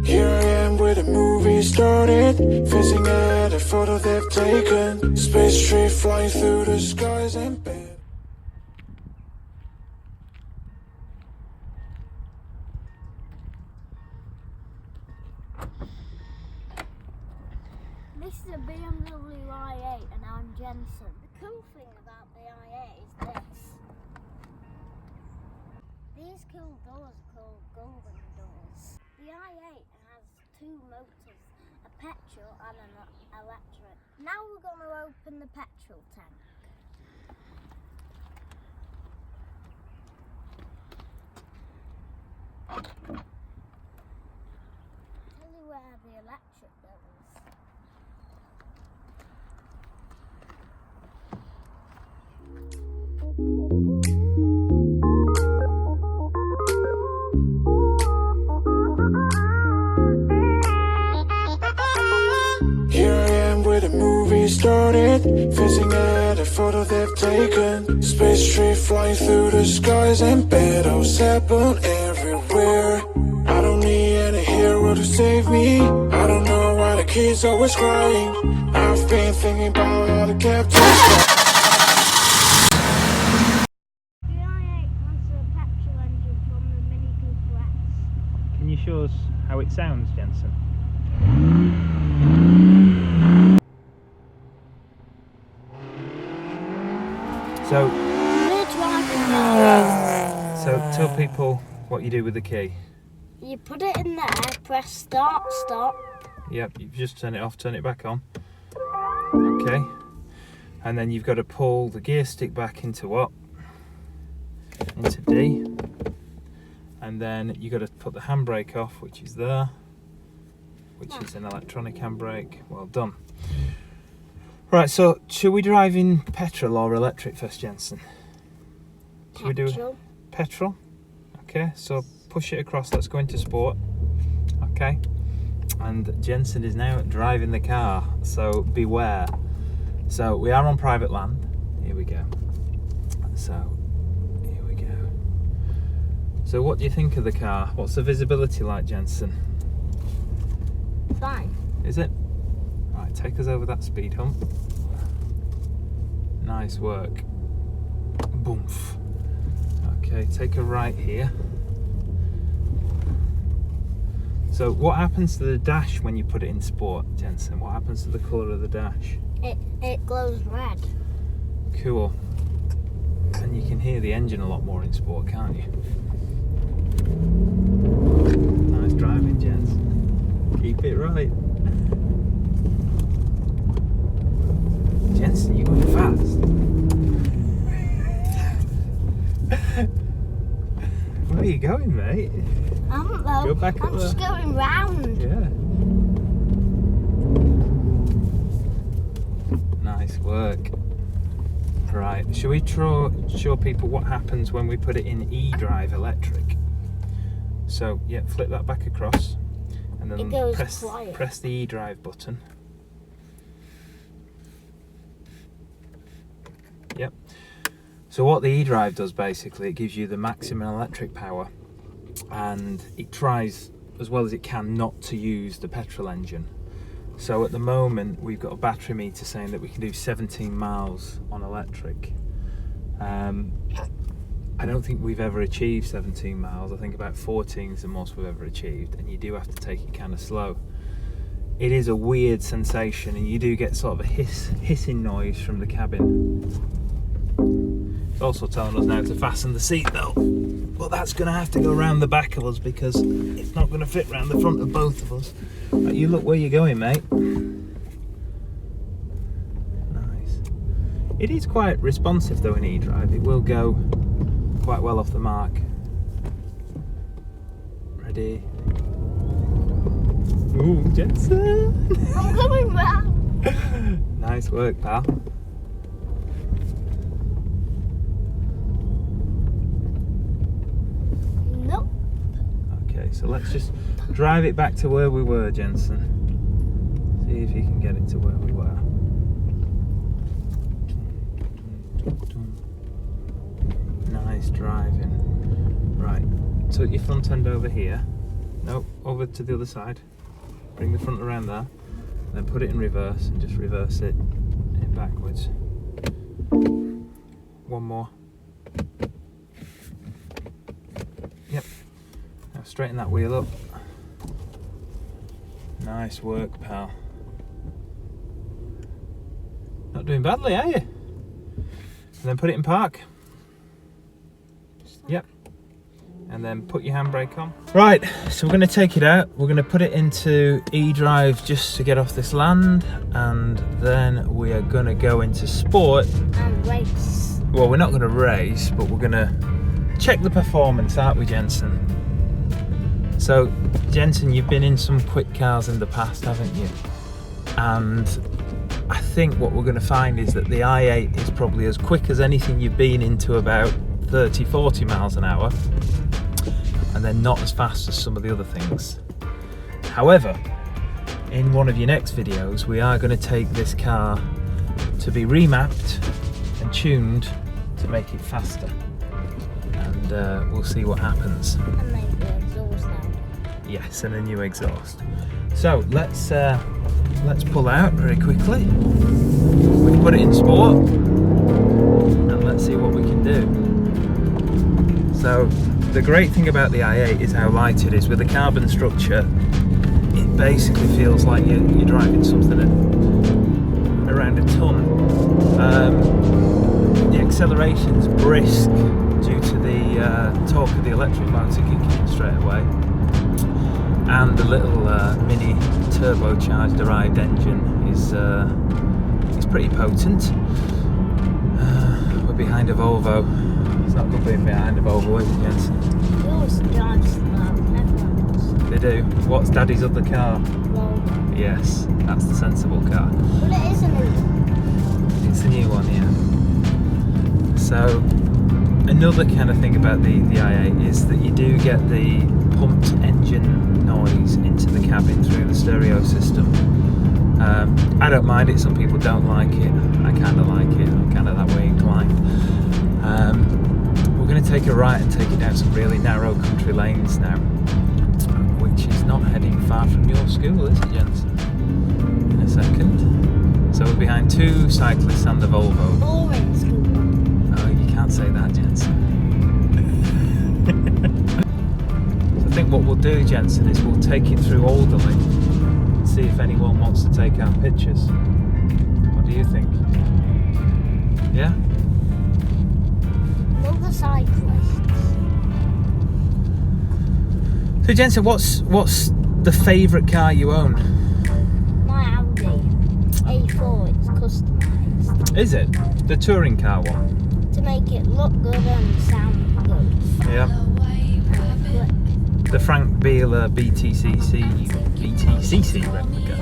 Here I am where the movie started, facing at a photo they've taken. Space tree flying through the skies and bed. This is a BMW i8 and I'm Jensen. The cool thing about the i8 is this. These cool doors are called golden doors. The i8 has two motors, a petrol and an electric. Now we're going to open the petrol tank. Tell you where the electric goes. Here I am where the movie started, facing at a photo they've taken. Space tree flying through the skies and battles happen everywhere. I don't need any hero to save me. I don't know why the kids always crying. I've been thinking about all the captains. The i8 has a petrol engine from the Mini Cooper X. Can you show us how it sounds, Jensen? So tell people what you do with the key. You put it in there, press start, stop. Yep, you just turn it off, turn it back on. Okay. And then you've got to pull the gear stick back into what? Into D. And then you've got to put the handbrake off, which is there, which is an electronic handbrake. Well done. Right, so should we drive in petrol or electric first, Jensen? Should we do petrol? Okay, so push it across, let's go into sport. Okay. And Jensen is now driving the car, so beware. So we are on private land. Here we go. So here we go. So what do you think of the car? What's the visibility like, Jensen? Fine. Is it? Right, take us over that speed hump. Nice work. Boomf. Okay, take a right here. So what happens to the dash when you put it in sport, Jensen? What happens to the colour of the dash? It glows red. Cool. And you can hear the engine a lot more in sport, can't you? Nice driving, Jens. Keep it right. Jensen, you're going fast. Where are you going, mate? I don't know. Go back I'm just going round. Yeah. Nice work. Right, shall we show people what happens when we put it in E-drive electric? So, yeah, flip that back across and then press the E-drive button. Yep. So what the E-drive does basically, it gives you the maximum electric power, and it tries as well as it can not to use the petrol engine. So at the moment we've got a battery meter saying that we can do 17 miles on electric. I don't think we've ever achieved 17 miles. I think about 14 is the most we've ever achieved, and you do have to take it kind of slow. It is a weird sensation, and you do get sort of a hissing noise from the cabin. It's also telling us now to fasten the seatbelt, but that's going to have to go around the back of us because it's not going to fit around the front of both of us. Right, you look where you're going, mate. Nice. It is quite responsive though in E-drive. It will go quite well off the mark. Ready? Ooh, Jensen! I'm going round. Nice work, pal. Nope. Okay, so let's just drive it back to where we were, Jensen. See if you can get it to where we were. Nice driving. Right, tuck your front end over here. No, over to the other side. Bring the front around there. Then put it in reverse and just reverse it backwards. One more. Yep. Now straighten that wheel up. Nice work, pal. Not doing badly, are you? And then put it in park. Yep. And then put your handbrake on. Right, so we're going to take it out. We're going to put it into E-drive just to get off this land, and then we are going to go into sport. And race. Well, we're not going to race, but we're going to check the performance, aren't we, Jensen? So, Jensen, you've been in some quick cars in the past, haven't you? And I think what we're going to find is that the i8 is probably as quick as anything you've been into about 30-40 miles an hour, and then not as fast as some of the other things. However, in one of your next videos we are going to take this car to be remapped and tuned to make it faster, and we'll see what happens. And make the exhaust loud. Yes, and a new exhaust. So let's pull out very quickly. We can put it in sport and let's see what we can do. So the great thing about the i8 is how light it is. With the carbon structure, it basically feels like you're driving something at around a ton. The acceleration's brisk due to the torque of the electric motor kicking in straight away, and the little mini turbocharged derived engine is pretty potent. We're behind a Volvo. It's not good being behind a Volvo, is it, Jensen? Yours drives slow, everyone does. They do. What's Daddy's other car? Volvo. Yes, that's the sensible car. But it is a new one. It's a new one, yeah. So, another kind of thing about the i8 is that you do get the pumped engine noise into the cabin through the stereo system. I don't mind it, some people don't like it. I kind of like it, I'm kind of that way inclined. We're going to take a right and take it down some really narrow country lanes now, which is not heading far from your school, is it, Jensen? In a second. So we're behind two cyclists and the Volvo. Boring school. Oh, you can't say that, Jensen. So I think what we'll do, Jensen, is we'll take it through Alderley and see if anyone wants to take our pictures. What do you think? Yeah? Another cyclist. So Jensen, what's the favourite car you own? My Audi A4, it's customised. Is it? The touring car one? To make it look good and sound good. Yeah. And quick. The Frank Beeler BTCC replica.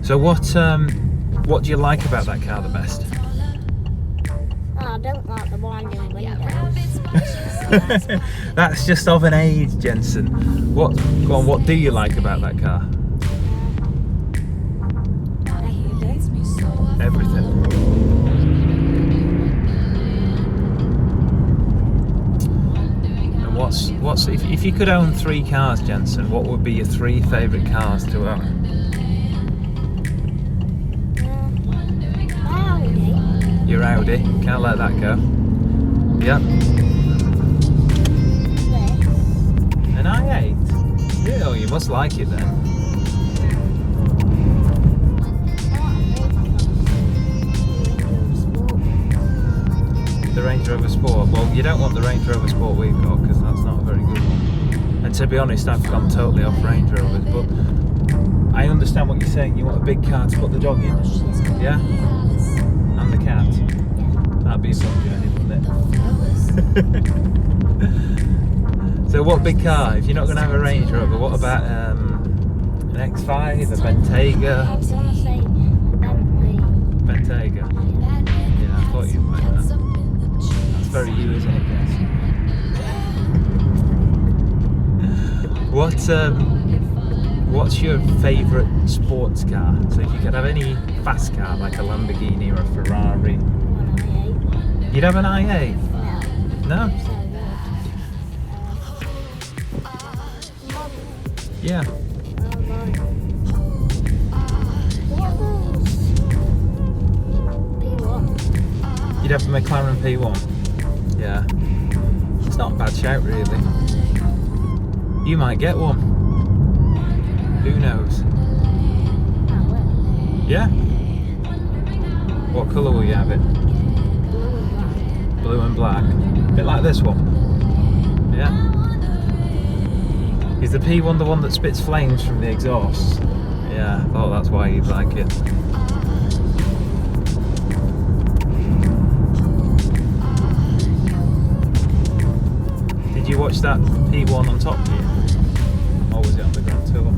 So what do you like about that car the best? Oh, I don't like the winding windows. That's just of an age, Jensen. What do you like about that car? Everything. And what's if you could own 3 cars, Jensen, what would be your 3 favourite cars to own? My Audi. Your Audi, can't let that go. Yep. This. An i8? Yeah, oh, you must like it then. The Range Rover Sport. Well, you don't want the Range Rover Sport we've got because that's not a very good one. And to be honest, I've gone totally off Range Rovers, but I understand what you're saying. You want a big car to put the dog in, yeah? And the cat. That'd be a fun journey, wouldn't it? So what big car? If you're not going to have a Range Rover, what about an X5, a Bentayga? I was going to say Bentley. Bentayga. Yeah, I thought you'd like that. That's very you, isn't it, Jess? What's your favourite sports car? So if you could have any fast car, like a Lamborghini or a Ferrari, An i8. you'd have an i8? No. No? So good. Yeah. Oh my. What are those? P1. You'd have the McLaren P1. Yeah. It's not a bad shout, really. You might get one. Who knows? Ah, well. Yeah? What colour will you have it? Blue and black. A bit like this one. Yeah? Is the P1 the one that spits flames from the exhaust? Yeah, I thought that's why you'd like it. Did you watch that P1 on Top Gear? Or was it on the Grand Tour?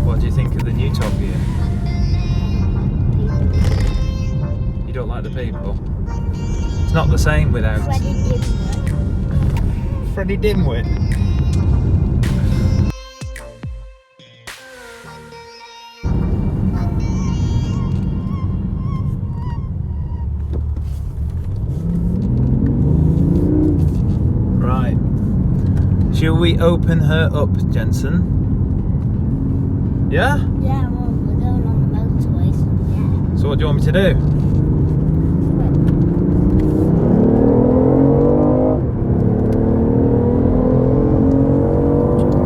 What do you think of the new Top Gear? You don't like the people? It's not the same without Freddie Dimwit. Right. Shall we open her up, Jensen? Yeah? Yeah, well, we're going on the motorway, so yeah. So what do you want me to do?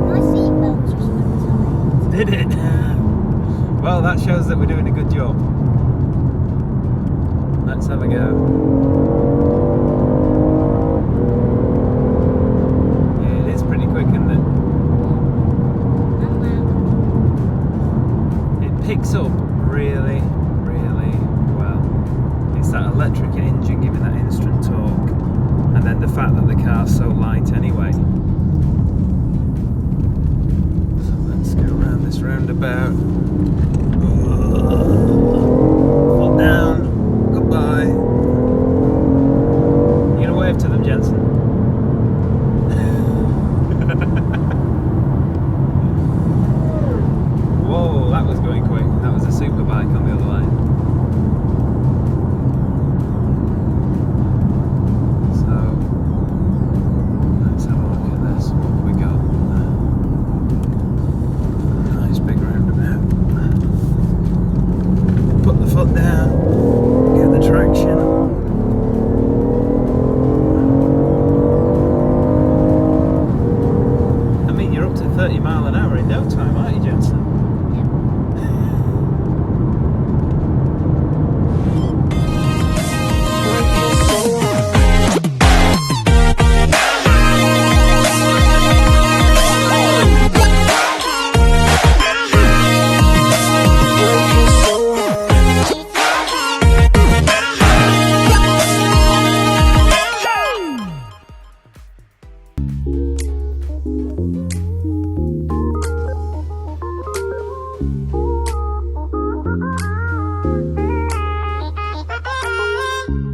My seatbelt just went tight. Did it? Well, that shows that we're doing a good job. Let's have a go. Yeah, it is pretty quick, isn't it? It picks up really, really well. It's that electric engine giving that instant torque, and then the fact that the car's so light anyway. So let's go around this roundabout. Foot down. Goodbye. You gonna wave to them, Jensen? Whoa, that was going quick. That was a super bike on the other line. So, let's have a look at this. What have we got? Nice big roundabout. Put the foot down, get the traction. I mean, you're up to 30 mile an hour in no time, aren't you, Jensen?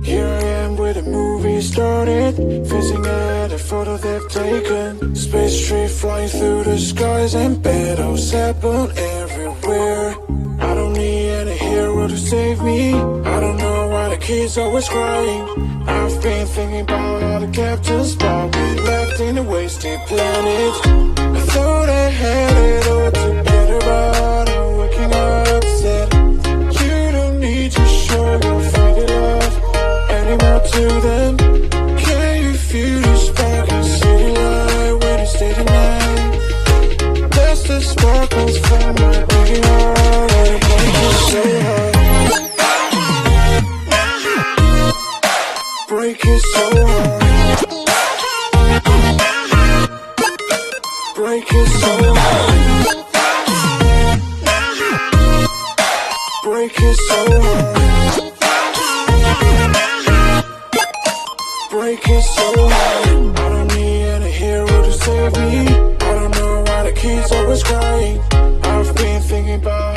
Here I am where the movie started, facing at a photo they've taken. Space tree flying through the skies and battles happen everywhere. I don't need any hero to save me. I don't know why the kids always crying. I've been thinking about all the captains, but we left in a wasted planet. I thought I had it all together, but I'm waking up upset. You don't need to show your fake love anymore to them. Can you feel the spark in city light when you stay tonight? That's the sparkles from my beating heart, and it breaks me so hard. Break it so hard. Break it so hard. Break it so hard. Break it so hard. I don't need any hero to save me. I don't know why the kids always crying. I've been thinking about